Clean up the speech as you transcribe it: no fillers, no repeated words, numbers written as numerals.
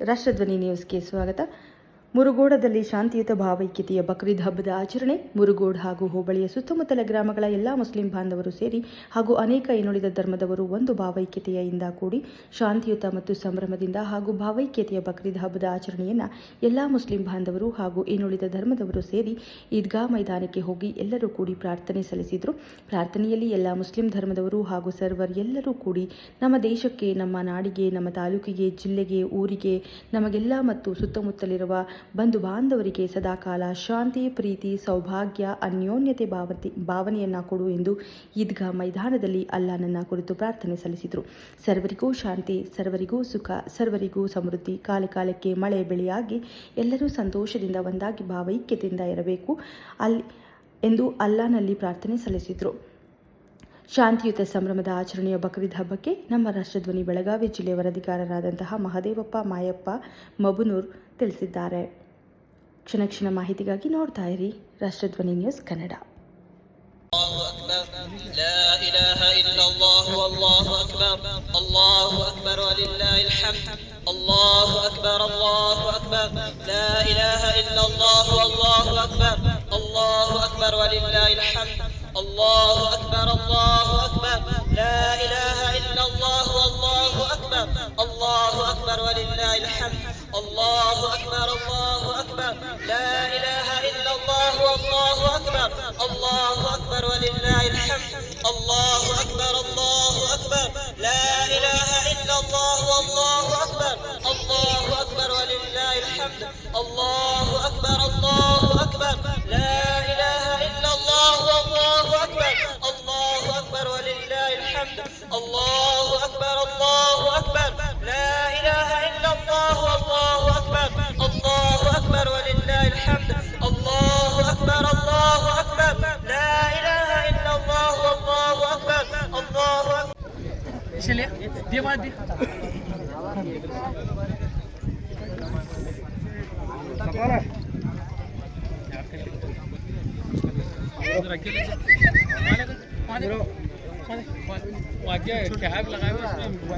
ರಾಷ್ಟ್ರಧ್ವನಿ ನ್ಯೂಸ್ಗೆ ಸ್ವಾಗತ. ಮುರುಗೋಡದಲ್ಲಿ ಶಾಂತಿಯುತ ಭಾವೈಕ್ಯತೆಯ ಬಕ್ರೀದ್ ಹಬ್ಬದ ಆಚರಣೆ. ಮುರುಗೋಡ್ ಹಾಗೂ ಹೋಬಳಿಯ ಸುತ್ತಮುತ್ತಲ ಗ್ರಾಮಗಳ ಎಲ್ಲ ಮುಸ್ಲಿಂ ಬಾಂಧವರು ಸೇರಿ ಹಾಗೂ ಅನೇಕ ಇನ್ನುಳಿದ ಧರ್ಮದವರು ಒಂದು ಭಾವೈಕ್ಯತೆಯಿಂದ ಕೂಡಿ ಶಾಂತಿಯುತ ಮತ್ತು ಸಂಭ್ರಮದಿಂದ ಹಾಗೂ ಭಾವೈಕ್ಯತೆಯ ಬಕ್ರೀದ್ ಹಬ್ಬದ ಆಚರಣೆಯನ್ನು ಎಲ್ಲ ಮುಸ್ಲಿಂ ಬಾಂಧವರು ಹಾಗೂ ಇನ್ನುಳಿದ ಧರ್ಮದವರು ಸೇರಿ ಈದ್ಗಾ ಮೈದಾನಕ್ಕೆ ಹೋಗಿ ಎಲ್ಲರೂ ಕೂಡಿ ಪ್ರಾರ್ಥನೆ ಸಲ್ಲಿಸಿದರು. ಪ್ರಾರ್ಥನೆಯಲ್ಲಿ ಎಲ್ಲ ಮುಸ್ಲಿಂ ಧರ್ಮದವರು ಹಾಗೂ ಸರ್ವರ್ ಎಲ್ಲರೂ ಕೂಡಿ ನಮ್ಮ ದೇಶಕ್ಕೆ, ನಮ್ಮ ನಾಡಿಗೆ, ನಮ್ಮ ತಾಲೂಕಿಗೆ, ಜಿಲ್ಲೆಗೆ, ಊರಿಗೆ, ನಮಗೆಲ್ಲ ಮತ್ತು ಸುತ್ತಮುತ್ತಲಿರುವ ಬಂಧು ಬಾಂಧವರಿಗೆ ಸದಾಕಾಲ ಶಾಂತಿ, ಪ್ರೀತಿ, ಸೌಭಾಗ್ಯ, ಅನ್ಯೋನ್ಯತೆ ಭಾವನೆಯನ್ನ ಕೊಡು ಎಂದು ಈದ್ಗಾ ಮೈದಾನದಲ್ಲಿ ಅಲ್ಲಾಹನನ್ನ ಕುರಿತು ಪ್ರಾರ್ಥನೆ ಸಲ್ಲಿಸಿದರು. ಸರ್ವರಿಗೂ ಶಾಂತಿ, ಸರ್ವರಿಗೂ ಸುಖ, ಸರ್ವರಿಗೂ ಸಮೃದ್ಧಿ, ಕಾಲಕ್ಕೆ ಮಳೆ ಬೆಳೆಯಾಗಿ ಎಲ್ಲರೂ ಸಂತೋಷದಿಂದ ಒಂದಾಗಿ ಭಾವೈಕ್ಯತೆಯಿಂದ ಇರಬೇಕು ಎಂದು ಅಲ್ಲಾಹನಲ್ಲಿ ಪ್ರಾರ್ಥನೆ ಸಲ್ಲಿಸಿದರು. ಶಾಂತಿಯುತ ಸಂಭ್ರಮದ ಆಚರಣೆಯ ಬಕ್ರೀದ್ ಹಬ್ಬಕ್ಕೆ ನಮ್ಮ ರಾಷ್ಟ್ರಧ್ವನಿ ಬೆಳಗಾವಿ ಜಿಲ್ಲೆಯ ವರದಿಗಾರರಾದಂತಹ ಮಹದೇವಪ್ಪ ಮಾಯಪ್ಪ ಮಬುನೂರ್ ತಿಳಿಸಿದ್ದಾರೆ. ಕ್ಷಣ ಮಾಹಿತಿಗಾಗಿ ನೋಡ್ತಾ ಇರಿ ರಾಷ್ಟ್ರಧ್ವನಿ ನ್ಯೂಸ್ ಕನ್ನಡ. الله أكبر الله أكبر لا إله إلا الله والله أكبر الله أكبر ولله الحمد الله أكبر الله أكبر لا إله إلا الله والله أكبر الله أكبر ولله الحمد الله أكبر الله أكبر لا إله إلا الله والله أكبر الله أكبر ولله الحمد الله أكبر الله أكبر لا إله إلا الله والله أكبر الله أكبر ولله الحمد الله أكبر الله أكبر لا إله إلا الله والله أكبر الله أكبر ولله الحمد الله أكبر الله أكبر لا إله إلا الله والله أكبر الله أكبر. चलिए दे बात दे वाक्य क्या लगाए